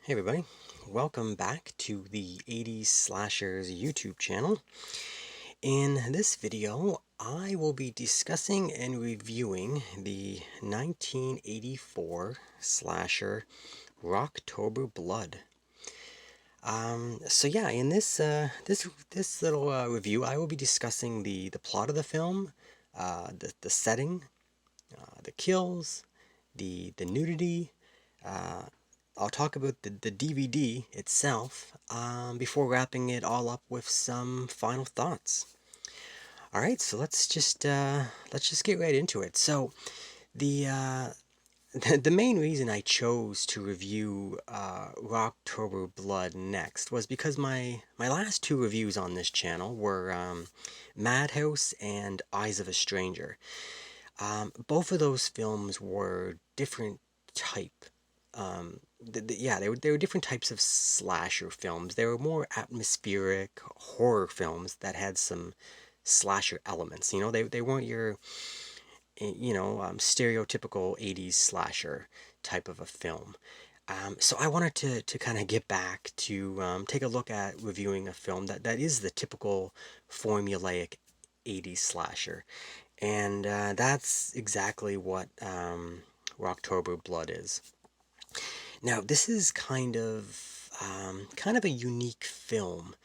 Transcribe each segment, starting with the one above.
Hey everybody, welcome back to the 80s Slashers YouTube channel. In this video, I will be discussing and reviewing the 1984 slasher Rocktober Blood. So yeah, in this little review, I will be discussing the plot of the film, the setting, the kills, the nudity. Uh, I'll talk about the DVD itself before wrapping it all up with some final thoughts. All right, so let's just get right into it. So the uh, the main reason I chose to review Rocktober Blood next was because my last two reviews on this channel were Madhouse and Eyes of a Stranger. Both of those films were different type. Yeah, they were different types of slasher films. They were more atmospheric horror films that had some slasher elements. You know, they weren't your stereotypical 80s slasher type of a film. So I wanted to kind of get back to take a look at reviewing a film that is the typical formulaic 80s slasher. And that's exactly what Rocktober Blood is. Now, this is kind of a unique film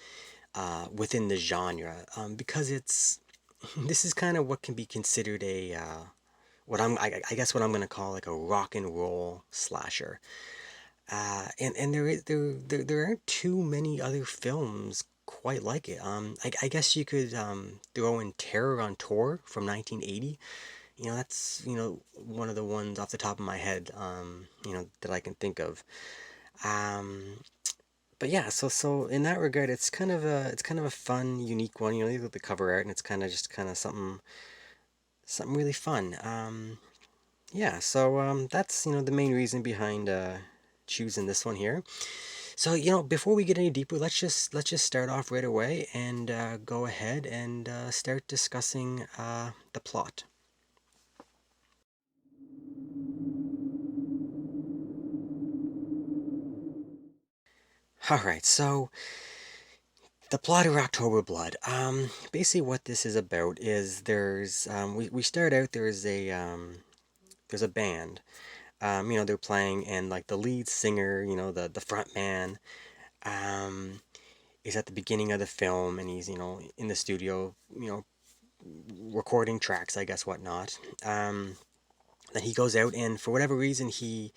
within the genre because it's this is kind of what can be considered a I guess what I'm going to call like a rock and roll slasher. And there aren't too many other films quite like it. I guess you could throw in Terror on Tour from 1980. That's one of the ones off the top of my head that I can think of. Um, but yeah, so in that regard, it's kind of a fun, unique one. You look at the cover art, and it's kind of something really fun. Yeah, so that's the main reason behind choosing this one here. So before we get any deeper, let's just start off right away and go ahead and start discussing the plot. All right, so the plot of October Blood. Basically, what this is about is we start out there's a band. They're playing, and like the lead singer, the front man, um, is at the beginning of the film, and he's in the studio, recording tracks, I guess, whatnot. Then he goes out, and for whatever reason, he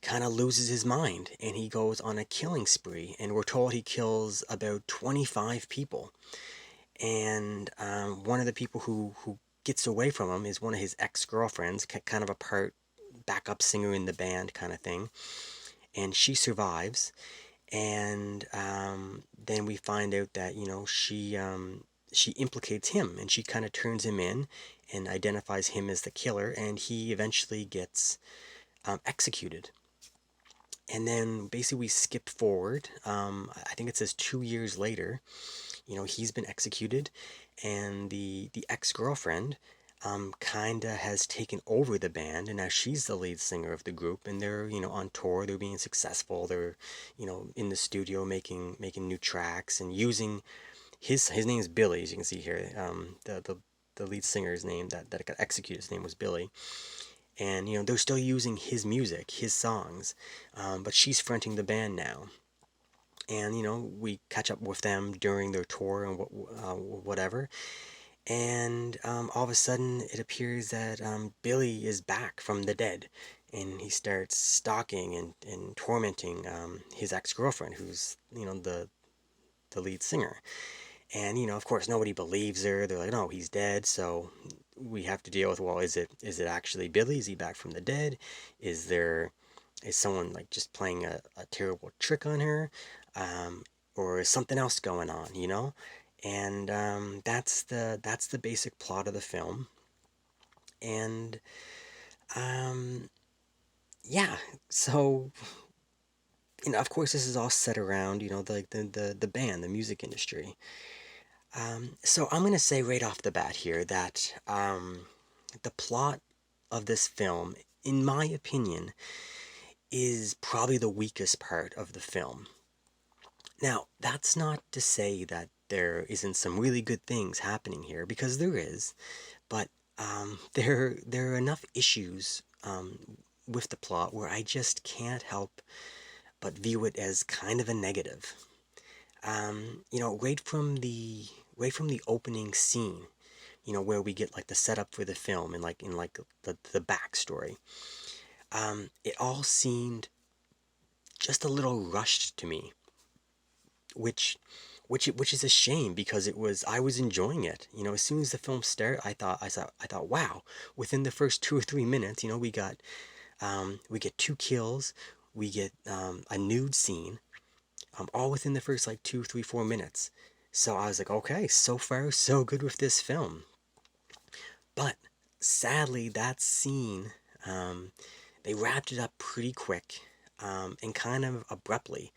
kind of loses his mind and he goes on a killing spree, and we're told he kills about 25 people. And one of the people who gets away from him is one of his ex-girlfriends, kind of a part backup singer in the band kind of thing, and she survives. And then we find out that she implicates him, and she kind of turns him in and identifies him as the killer, and he eventually gets executed. And then basically we skip forward. I think it says 2 years later. He's been executed, and the ex-girlfriend kinda has taken over the band, and now she's the lead singer of the group, and they're on tour. They're being successful. They're in the studio making new tracks and using his name is Billy, as you can see here. The lead singer's name that got executed, his name was Billy. And they're still using his music, his songs, but she's fronting the band now. And we catch up with them during their tour and whatever. And all of a sudden, it appears that Billy is back from the dead, and he starts stalking and tormenting his ex-girlfriend, who's the lead singer. And of course, nobody believes her. They're like, "No, he's dead." So we have to deal with, well, is it actually Billy? Is he back from the dead? Is someone like just playing a terrible trick on her? Um, or is something else going on, And that's the basic plot of the film. And um, yeah, so of course, this is all set around the band, the music industry. So I'm gonna say right off the bat here that the plot of this film, in my opinion, is probably the weakest part of the film. Now, that's not to say that there isn't some really good things happening here, because there is, but there are enough issues with the plot where I just can't help but view it as kind of a negative. Right from the opening scene, where we get like the setup for the film and like in like the backstory, it all seemed just a little rushed to me, which which is a shame because I was enjoying it. As soon as the film started, I thought, wow, within the first 2 or 3 minutes, we get two kills, we get a nude scene, all within the first like 2, 3, 4 minutes. So I was like, okay, so far so good with this film. But sadly, that scene, they wrapped it up pretty quick, and kind of abruptly.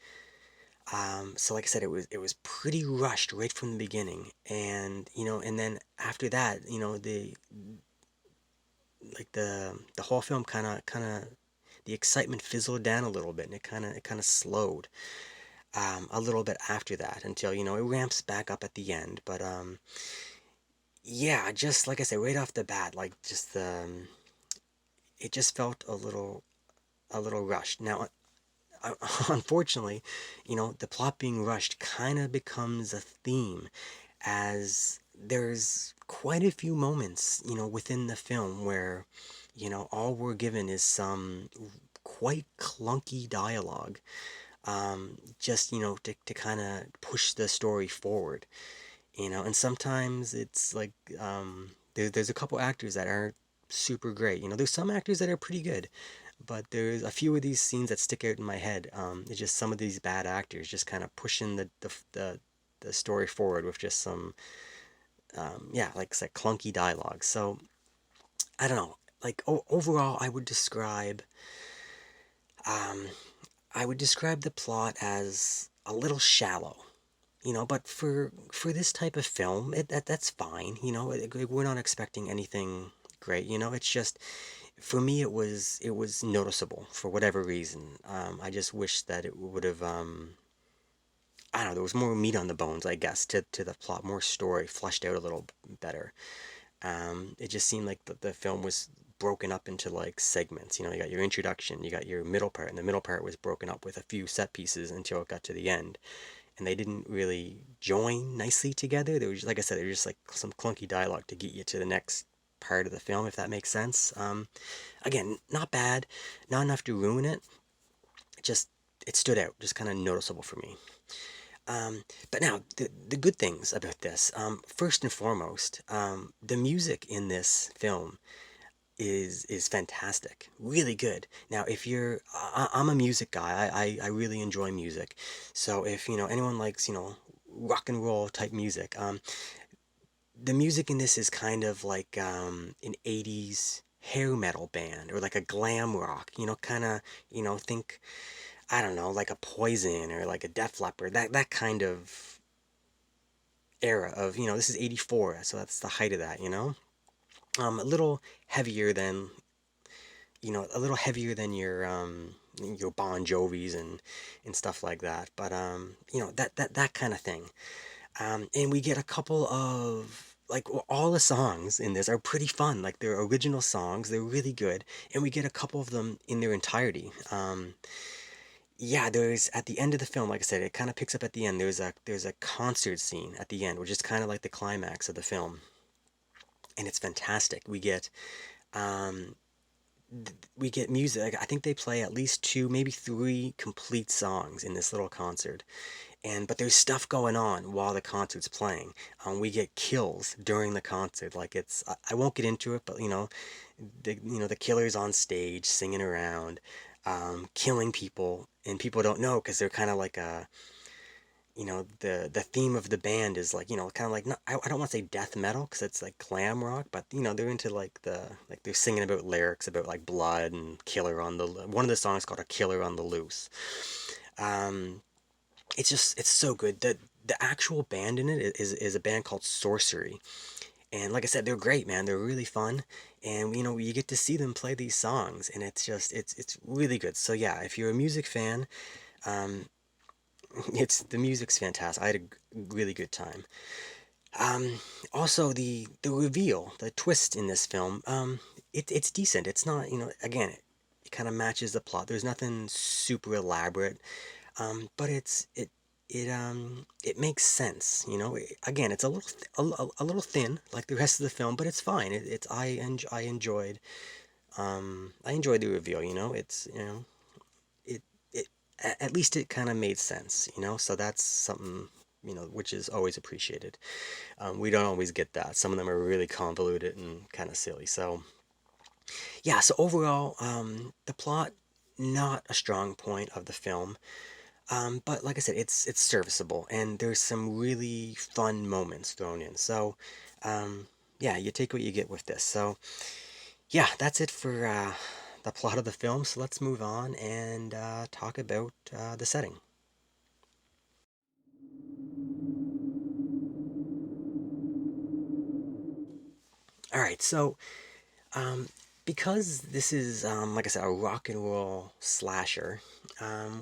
So like I said, it was pretty rushed right from the beginning, and and then after that, the whole film kind of the excitement fizzled down a little bit, and it kind of slowed a little bit after that until it ramps back up at the end. But yeah, just like I said, right off the bat, like just it just felt a little rushed. Now, unfortunately, the plot being rushed kind of becomes a theme, as there's quite a few moments, within the film where, all we're given is some quite clunky dialogue, just, to kind of push the story forward, and sometimes it's like, there's a couple actors that aren't super great. There's some actors that are pretty good, but there's a few of these scenes that stick out in my head. It's just some of these bad actors just kind of pushing the story forward with just some, yeah, like I said, clunky dialogue. So I don't know. Like overall, um, I would describe the plot as a little shallow. But for this type of film, that's fine. We're not expecting anything great. It's just, for me, it was noticeable for whatever reason. I just wish that it would have, I don't know, there was more meat on the bones, I guess, to the plot, more story fleshed out a little better. It just seemed like the film was broken up into like segments. You got your introduction, you got your middle part, and the middle part was broken up with a few set pieces until it got to the end, and they didn't really join nicely together. They were just, like I said, they were just like some clunky dialogue to get you to the next part of the film, if that makes sense. Again, not bad, not enough to ruin it. Just it stood out, just kind of noticeable for me. But now the good things about this, first and foremost, the music in this film is fantastic, really good. Now, if I'm a music guy. I really enjoy music. So if anyone likes rock and roll type music, the music in this is kind of like an '80s hair metal band, or like a glam rock. Kind of think, I don't know, like a Poison or like a Def Leppard. That kind of era of, this is '84, so that's the height of that. A little heavier than your Bon Jovis and stuff like that. But that kind of thing. And we get a couple of, like, all the songs in this are pretty fun. Like, they're original songs, they're really good, and we get a couple of them in their entirety. Yeah, there's at the end of the film, like I said, it kind of picks up at the end. There's a concert scene at the end, which is kind of like the climax of the film, and it's fantastic. Um, we get music. I think they play at least two, maybe three complete songs in this little concert. But there's stuff going on while the concert's playing. We get kills during the concert. Like, I won't get into it, but the killer's on stage singing around, killing people, and people don't know because they're kind of like the theme of the band is like, kind of like, not, I don't want to say death metal because it's like glam rock, but they're into like they're singing about lyrics about like blood and killer on the one of the songs called A Killer on the Loose. Um, it's so good. The actual band in it is a band called Sorcery, And like I said, they're great, man. They're really fun, and you get to see them play these songs, and it's really good. So yeah, if you're a music fan, um, it's the music's fantastic. I had a really good time. Um, Also the reveal, the twist in this film, it's decent. It's not, again, it kind of matches the plot. There's nothing super elaborate, but it makes sense. Again, it's a little a little thin, like the rest of the film, but it's fine. I enjoyed the reveal. It's it it at least it kind of made sense. So that's something which is always appreciated. We don't always get that. Some of them are really convoluted and kind of silly. So yeah. So overall, the plot not a strong point of the film. But like I said, it's serviceable, and there's some really fun moments thrown in. So, yeah, you take what you get with this. So, yeah, that's it for the plot of the film. So let's move on and talk about the setting. All right, so um, because this is, like I said, a rock and roll slasher,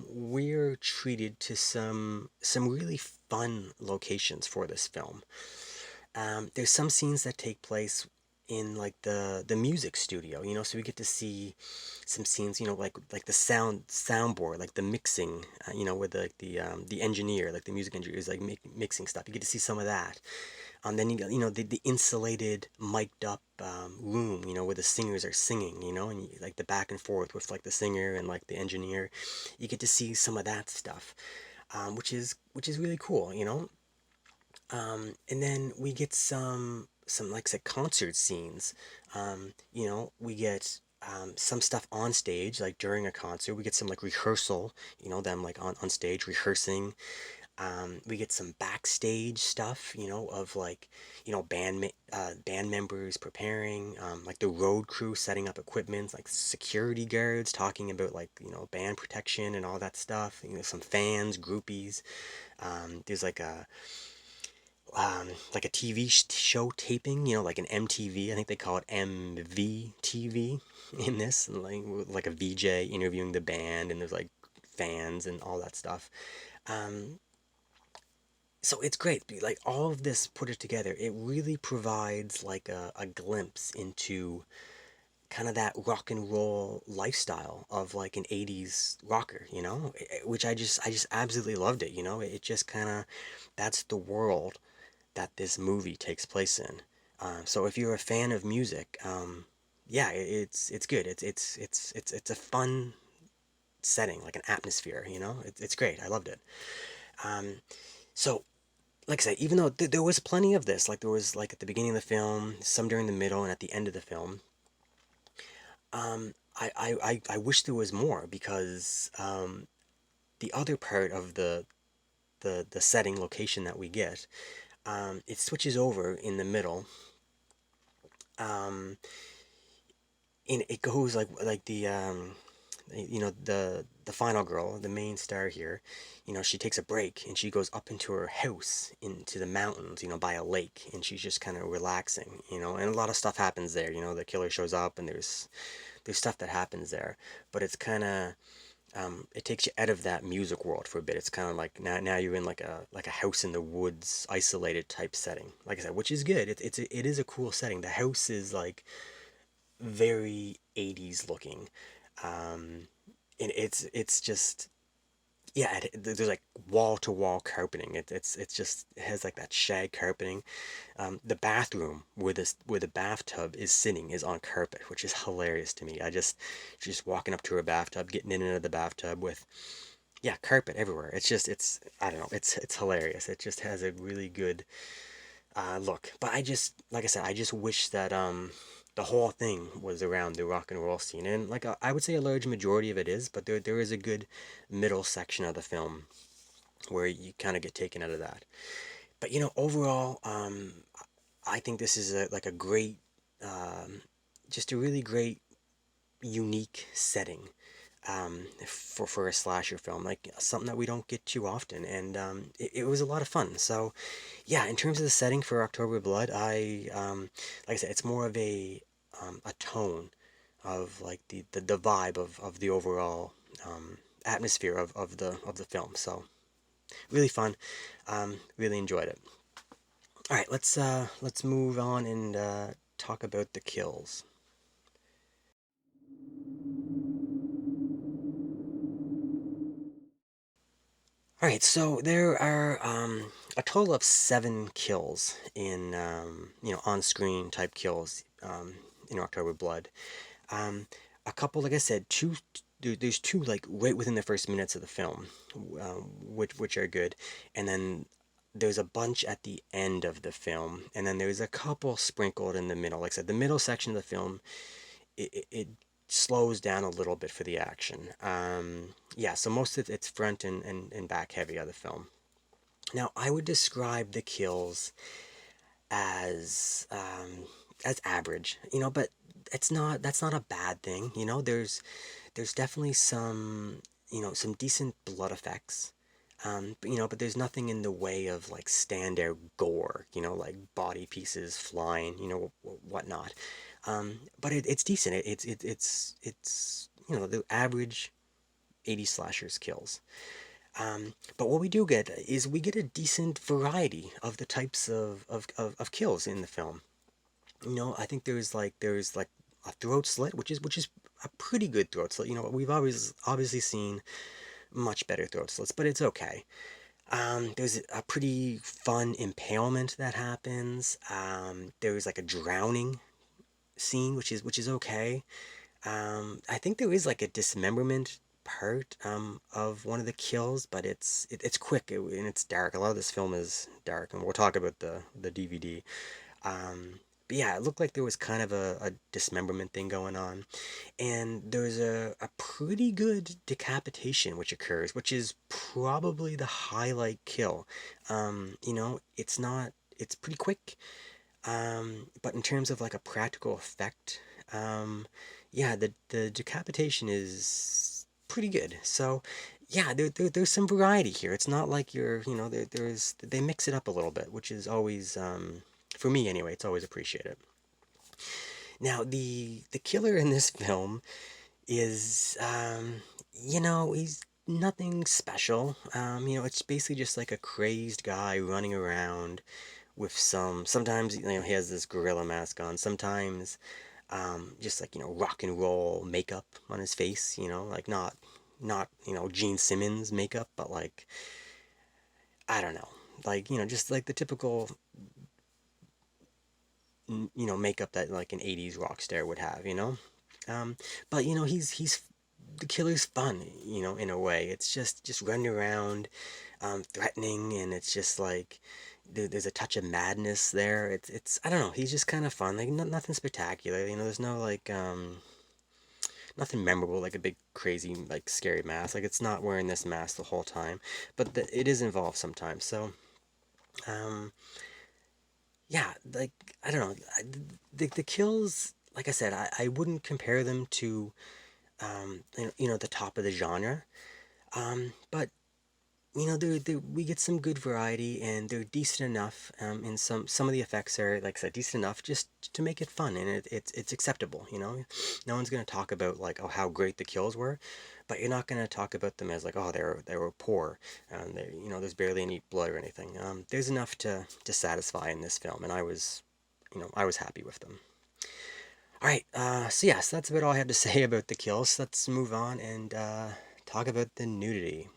we're treated to some really fun locations for this film. There's some scenes that take place in like the music studio, so we get to see some scenes, like the soundboard, like the mixing, with the engineer, like the music engineer is like mixing stuff. You get to see some of that. Then you got the insulated, mic'd up room, where the singers are singing, and like the back and forth with like the singer and like the engineer. You get to see some of that stuff, which is really cool. And then we get some like I said concert scenes. We get some stuff on stage, like during a concert. We get some like rehearsal, them like on stage rehearsing. We get some backstage stuff, of like, band members preparing, like the road crew setting up equipment, like security guards talking about like, band protection and all that stuff. Some fans, groupies. There's like a TV show taping, like an MTV. I think they call it MVTV in this, like a VJ interviewing the band, and there's like fans and all that stuff. Um, so it's great. Like all of this put it together, it really provides like a glimpse into kind of that rock and roll lifestyle of like an 80s rocker, which I just absolutely loved it. It just kind of that's the world that this movie takes place in. So if you're a fan of music, yeah, it's good. It's a fun setting, like an atmosphere. It's great. I loved it. Um, so like I said, even though there was plenty of this, like there was like at the beginning of the film, some during the middle, and at the end of the film. I wish there was more because the other part of the setting location that we get, it switches over in the middle. Um, and it goes like the final girl, the main star here, she takes a break and she goes up into her house into the mountains, by a lake, and she's just kind of relaxing, and a lot of stuff happens there. The killer shows up, and there's stuff that happens there, but it's kind of it takes you out of that music world for a bit. It's kind of like now you're in like a house in the woods, isolated type setting. Like I said, which is good. It is a cool setting. The house is like very 80s looking. Um, and it's just yeah, there's like wall to wall carpeting. It's just it has like that shag carpeting. The bathroom where the bathtub is sitting is on carpet, which is hilarious to me. Just walking up to her bathtub, getting in and out of the bathtub with yeah, carpet everywhere. It's I don't know, it's hilarious. It just has a really good look. But like I said, I just wish that the whole thing was around the rock and roll scene, and like I would say a large majority of it is, but there is a good middle section of the film where you kind of get taken out of that. But overall, I think this is like a great, just a really great, unique setting. for a slasher film, like something that we don't get too often, and it was a lot of fun. So yeah, in terms of the setting for October Blood, like I said, it's more of a tone of like the vibe of the overall atmosphere of the film. So really fun, really enjoyed it. All right, let's move on and talk about the kills. All right, so there are a total of 7 kills in on-screen type kills in October Blood. Um, a couple, like I said, there's two like right within the first minutes of the film, which are good, and then there's a bunch at the end of the film, and then there's a couple sprinkled in the middle. Like I said, the middle section of the film it slows down a little bit for the action. Yeah, so most of it's front and back heavy of the film. Now, I would describe the kills as as average, but that's not a bad thing. There's definitely some decent blood effects. But there's nothing in the way of like standout gore, like body pieces flying, whatnot. But it's decent. It's the average 80 slashers kills. But what we do get is we get a decent variety of the types of kills in the film. I think there's like a throat slit, which is a pretty good throat slit. We've always obviously seen much better throat slits, but it's okay. There's a pretty fun impalement that happens. There's like a drowning scene, which is okay. I think there is like a dismemberment part of one of the kills, but it's quick and it's dark. A lot of this film is dark, and we'll talk about the DVD. But yeah, it looked like there was kind of a dismemberment thing going on, and there's a pretty good decapitation which occurs, which is probably the highlight kill. It's pretty quick, but in terms of like a practical effect, yeah, the decapitation is pretty good. So, yeah, there's some variety here. It's not like they mix it up a little bit, which is always, for me anyway, it's always appreciated. Now, the killer in this film is, he's nothing special. It's basically just like a crazed guy running around with sometimes he has this gorilla mask on, sometimes just like rock and roll makeup on his face, like not Gene Simmons makeup, but like I don't know, like just like the typical makeup that like an 80s rock star would have, um but he's the killer's fun, in a way. It's just running around, threatening, and it's just like there's a touch of madness there. It's I don't know. He's just kind of fun. Like nothing spectacular. There's no like nothing memorable like a big crazy like scary mask. Like it's not wearing this mask the whole time, but it is involved sometimes. So um yeah, like I don't know. The kills. Like I said, I wouldn't compare them to the top of the genre. But we get some good variety, and they're decent enough. And some of the effects are, like I said, decent enough just to make it fun, and it's acceptable. No one's gonna talk about like, oh, how great the kills were, but you're not gonna talk about them as like, oh, they were poor, and there's barely any blood or anything. There's enough to satisfy in this film, and I was happy with them. All right, so yes, that's about all I have to say about the kills. Let's move on and talk about the nudity.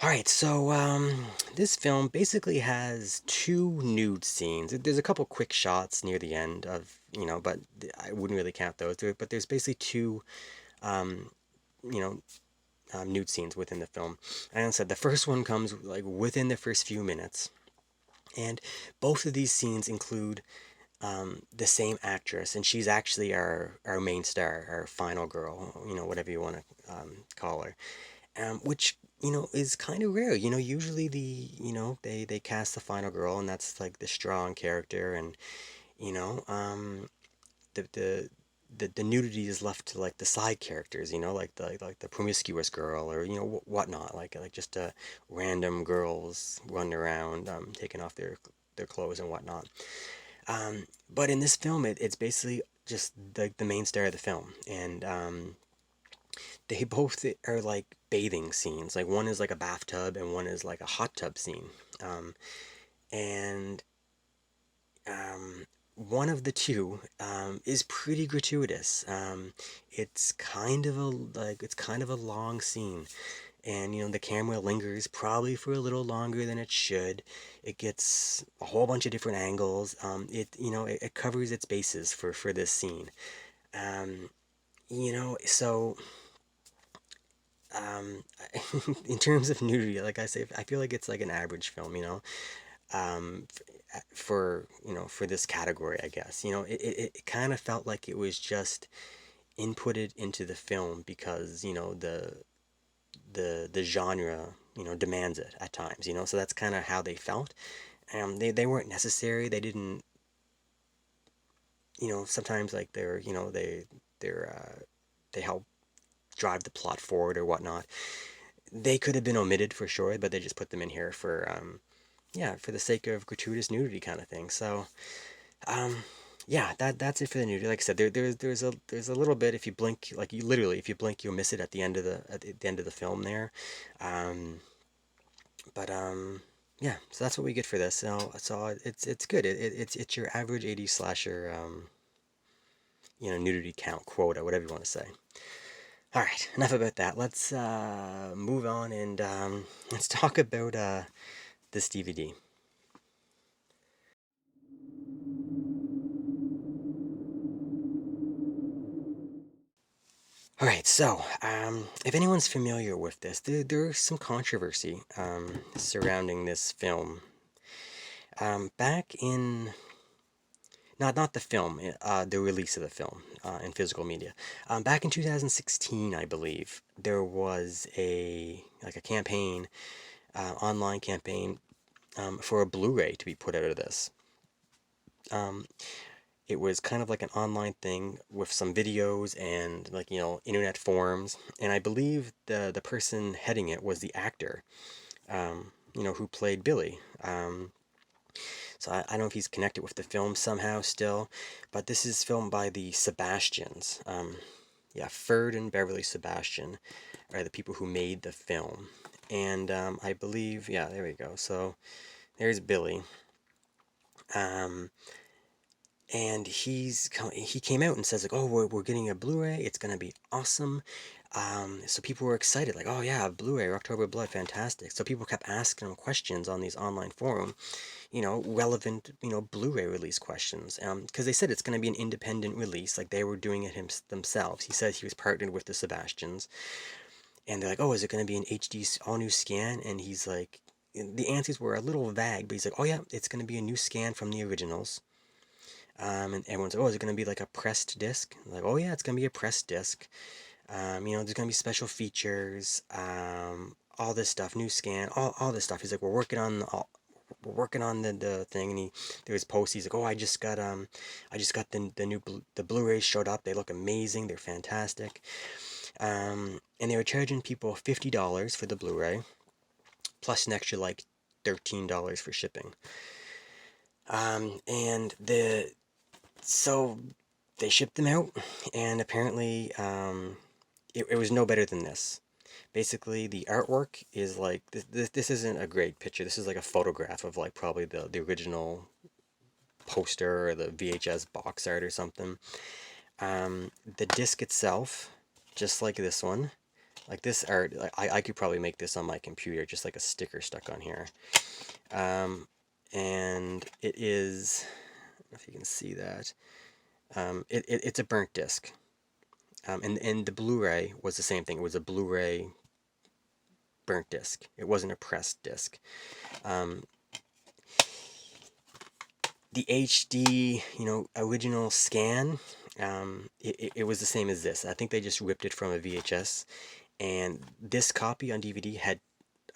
All right, so this film basically has two nude scenes. There's a couple quick shots near the end but I wouldn't really count those. But there's basically two, um, you know, nude scenes within the film. And as I said, the first one comes like within the first few minutes, and both of these scenes include the same actress, and she's actually our main star, our final girl, whatever you want to call her. which is kind of rare. Usually they cast the final girl, and that's like the strong character, and you know, the the the nudity is left to like the side characters, like the promiscuous girl or whatnot, like just random girls running around, taking off their clothes and whatnot. But in this film, it's basically just the main star of the film, and they both are like bathing scenes. Like one is like a bathtub, and one is like a hot tub scene. And one of the two is pretty gratuitous. It's kind of a long scene, and the camera lingers probably for a little longer than it should. It gets a whole bunch of different angles. It covers its bases for this scene. Um, so um, in terms of nudity, like I say, I feel like it's like an average film. Um, for this category, I guess. It kind of felt like it was just inputted into the film because the genre demands it at times. So that's kind of how they felt. They weren't necessary. They didn't. Sometimes like they're they help drive the plot forward or whatnot. They could have been omitted for sure, but they just put them in here for yeah, for the sake of gratuitous nudity kind of thing. So um, yeah, that's it for the nudity. Like I said, there's a little bit. If you blink, like you literally, if you blink, you'll miss it at the end of the film there. Um, but yeah, so that's what we get for this. So it's good. It's your average 80s slasher nudity count quota, whatever you want to say. All right, enough about that. Let's move on and let's talk about this DVD. All right, so if anyone's familiar with this, there's some controversy surrounding this film. Back in not the film, the release of the film in physical media. Back in 2016, I believe there was a campaign, online campaign for a Blu-ray to be put out of this. Um, it was kind of like an online thing with some videos and like internet forums, and I believe the person heading it was the actor, who played Billy. So I don't know if he's connected with the film somehow still, but this is filmed by the Sebastians. Yeah, Ferd and Beverly Sebastian are the people who made the film, and I believe, yeah, there we go. So there's Billy. Um, and he came out and says like, oh, we're getting a Blu-ray, it's gonna be awesome. So people were excited, like, oh yeah, Blu-ray, Rocktober Blood, fantastic. So people kept asking him questions on these online forums, relevant, Blu-ray release questions, because they said it's going to be an independent release, like they were doing it themselves. He said he was partnered with the Sebastians, and they're like, oh, is it going to be an HD all new scan? And he's like, the answers were a little vague, but he's like, oh yeah, it's going to be a new scan from the originals. And everyone's like, oh, is it going to be like a pressed disc? Like, oh yeah, it's going to be a pressed disc. There's going to be special features, all this stuff, new scan, all this stuff. He's like, we're working on the thing, and there was posts. He's like, oh, I just got the Blu-rays showed up. They look amazing. They're fantastic. And they were charging people $50 for the Blu-ray, plus an extra like $13 for shipping. And so they shipped them out, and apparently it was no better than this. Basically, the artwork is like this isn't a great picture. This is like a photograph of like probably the original poster or the VHS box art or something. The disc itself, just like this one, like this art, I could probably make this on my computer, just like a sticker stuck on here. And it is, I don't know if you can see that. It's a burnt disc. And the Blu-ray was the same thing. It was a Blu-ray burnt disc. It wasn't a pressed disc. Um, the HD, original scan, it was the same as this. I think they just ripped it from a VHS and this copy on DVD had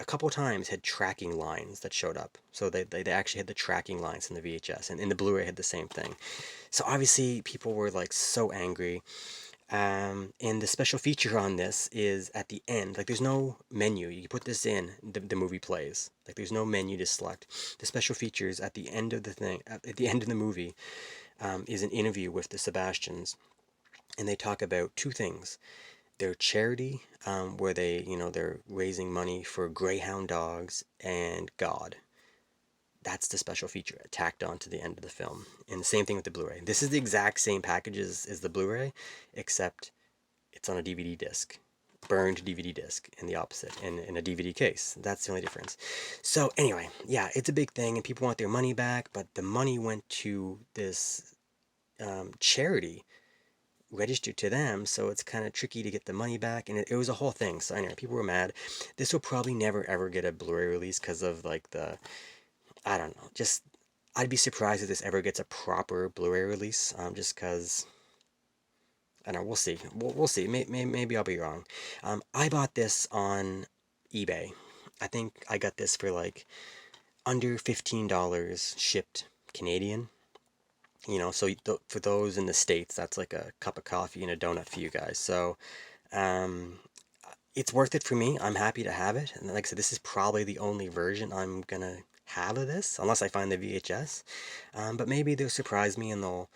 a couple times had tracking lines that showed up. So they actually had the tracking lines in the VHS, and in the Blu-ray had the same thing. So obviously people were like so angry. And the special feature on this is at the end. Like there's no menu. You put this in, the movie plays. Like there's no menu to select. The special features at the end of the thing, at the end of the movie, is an interview with the Sebastians, and they talk about two things: their charity, where they're raising money for Greyhound dogs, and God. That's the special feature tacked on to the end of the film. And the same thing with the Blu-ray. This is the exact same package as the Blu-ray, except it's on a DVD disc, burned DVD disc, in the opposite, in a DVD case. That's the only difference. So anyway, yeah, it's a big thing, and people want their money back, but the money went to this charity registered to them, so it's kind of tricky to get the money back, and it was a whole thing. So anyway, people were mad. This will probably never ever get a Blu-ray release because of like the, I don't know, just I'd be surprised if this ever gets a proper Blu-ray release, just because I don't know. We'll see. We'll see. Maybe I'll be wrong. I bought this on eBay. I think I got this for like under $15 shipped Canadian. So for those in the States, that's like a cup of coffee and a donut for you guys. So um, it's worth it for me. I'm happy to have it. And like I said, this is probably the only version I'm gonna have of this, unless I find the VHS. But maybe they'll surprise me and they'll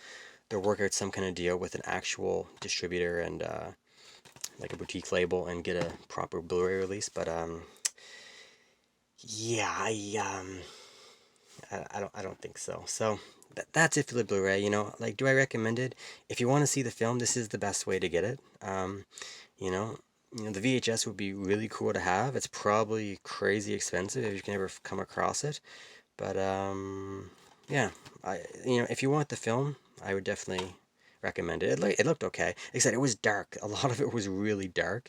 work out some kind of deal with an actual distributor and like a boutique label and get a proper Blu-ray release. But yeah, I don't think so. So that's it for the Blu-ray. Like, do I recommend it? If you want to see the film, this is the best way to get it. You know, the VHS would be really cool to have. It's probably crazy expensive if you can ever come across it. But yeah, if you want the film, I would definitely recommend it. It looked okay. Like I said, it was dark. A lot of it was really dark.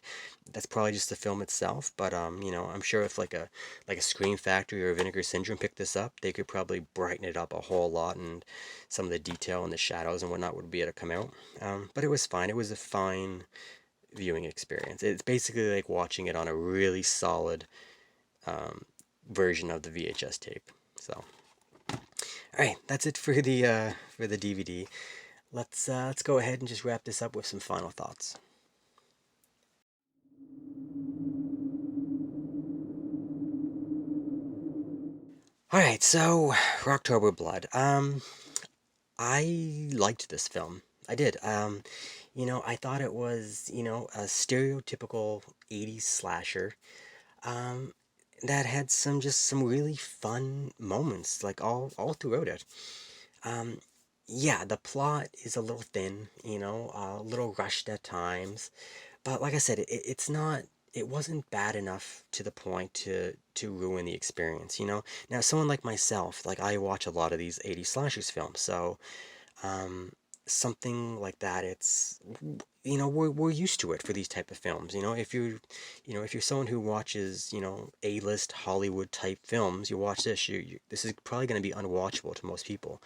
That's probably just the film itself. But I'm sure if like a Scream Factory or Vinegar Syndrome picked this up, they could probably brighten it up a whole lot, and some of the detail and the shadows and whatnot would be able to come out. But it was fine. It was a fine viewing experience. It's basically like watching it on a really solid um, version of the VHS tape. So. All right, that's it for the DVD. Let's go ahead and just wrap this up with some final thoughts. All right, so Rocktober Blood. I liked this film. I did. I thought it was, a stereotypical 80s slasher. Um, that had some really fun moments, like all throughout it. Um, yeah, the plot is a little thin, a little rushed at times. But like I said, it's not. It wasn't bad enough to the point to ruin the experience. Now someone like myself, like I watch a lot of these 80s slashers films, so um, something like that, we're used to it for these type of films. If you're someone who watches A-list Hollywood type films, you watch this, this is probably going to be unwatchable to most people.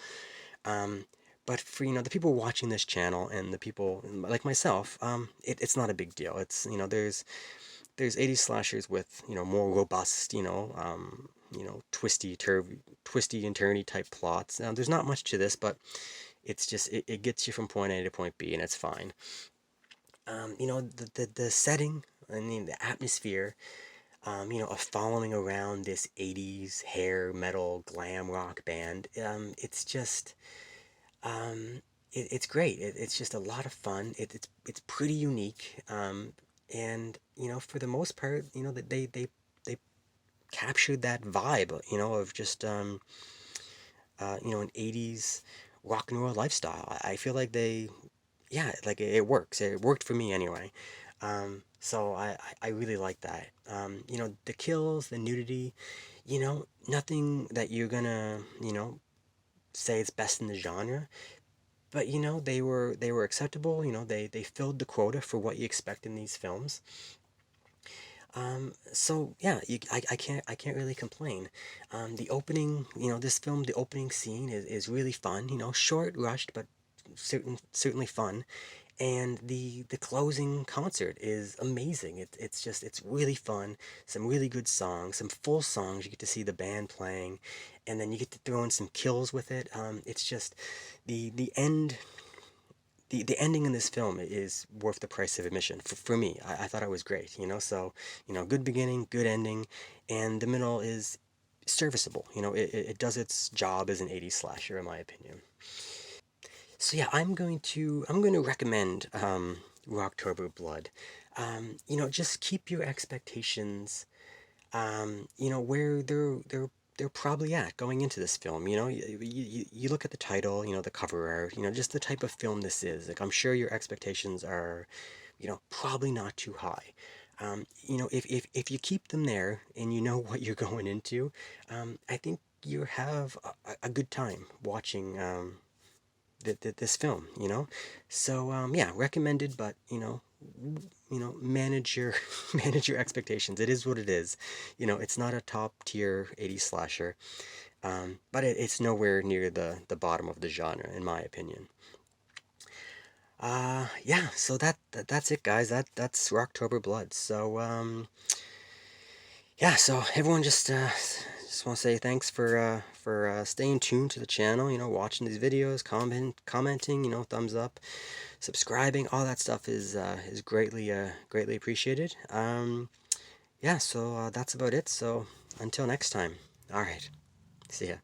Um, but for the people watching this channel and the people like myself, it's not a big deal. It's there's 80 slashers with more robust, twisty and turny type plots. Now there's not much to this, but it's just it gets you from point A to point B, and it's fine. The setting, I mean the atmosphere, of following around this 80s hair metal glam rock band. It's just it's great. It's just a lot of fun. It's pretty unique. And for the most part, that they captured that vibe, of just an 80s rock and roll lifestyle. I feel like yeah, like it works. It worked for me anyway. So I really like that. The kills, the nudity, nothing that you're gonna, say it's best in the genre, but they were acceptable. They filled the quota for what you expect in these films. So yeah, I can't really complain. The opening, this film, the opening scene is really fun. Short, rushed, but certainly fun. And the closing concert is amazing. It's just it's really fun. Some really good songs, some full songs. You get to see the band playing, and then you get to throw in some kills with it. It's just the end. The ending in this film is worth the price of admission for me. I thought it was great, so good beginning, good ending, and the middle is serviceable. It does its job as an 80s slasher in my opinion. So yeah, I'm going to recommend Rocktober Blood. Just keep your expectations where they're probably at going into this film. You look at the title, the cover art, just the type of film this is. Like I'm sure your expectations are, probably not too high. If you keep them there and you know what you're going into, I think you have a good time watching this film. So yeah, recommended, but manage your manage your expectations. It is what it is. It's not a top tier 80s slasher, but it's nowhere near the bottom of the genre in my opinion. Yeah, so that's it, guys. That's Rocktober Blood. So yeah, so everyone just want to say thanks for staying tuned to the channel. Watching these videos, commenting. Thumbs up, subscribing. All that stuff is greatly appreciated. Yeah, so that's about it. So until next time. All right, see ya.